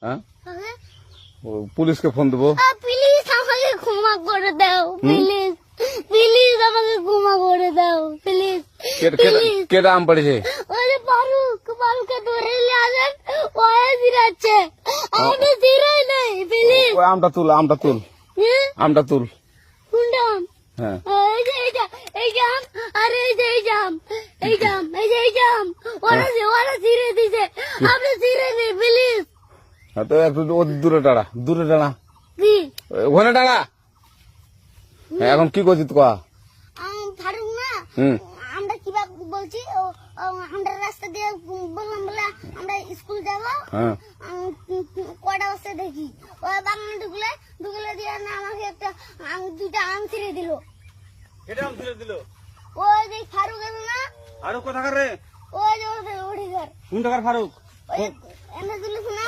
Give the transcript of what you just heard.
হ্যাঁ পুলিশকে ফোন দেবো। প্লিজ আমাকে ক্ষমা করে দাও, প্লিজ প্লিজ আমাকে ক্ষমা করে দাও, প্লিজ। কেটা আম পড়েছে? ওই যে ফারুককে ধরে নিয়ে আসেন, ও জিরাচ্ছে, আমি জিরাই নাই, প্লিজ। ওই আমটা তুল আমটা তুল কোনটা আম? হ্যাঁ এই যে এই জাম, আরে এই যে এই জাম, ওরা জিরে দিছে, আপনি জিরে নেই, প্লিজ। তো একটু দূরে দাঁড়া কি ওখানে দাঁড়া। এখন কি করছিস তো? ফারুক না, আমরা কিভাবে বলছি, আমরা রাস্তা দিয়ে বললাম বলে আমরা স্কুল যাবো, কটা বস্তা দেখি ওই বাগানে ঢুকলে দিয়ে না আমাকে একটা দুইটা আম ছিঁড়ে দিল। এটা আম ছিঁড়ে দিল? ওই যে ফারুক আছে না, ফারুক কোথাকার রে? ওই যে ওঠে ঘর, কোন টাকার ফারুক? এনে দিল না।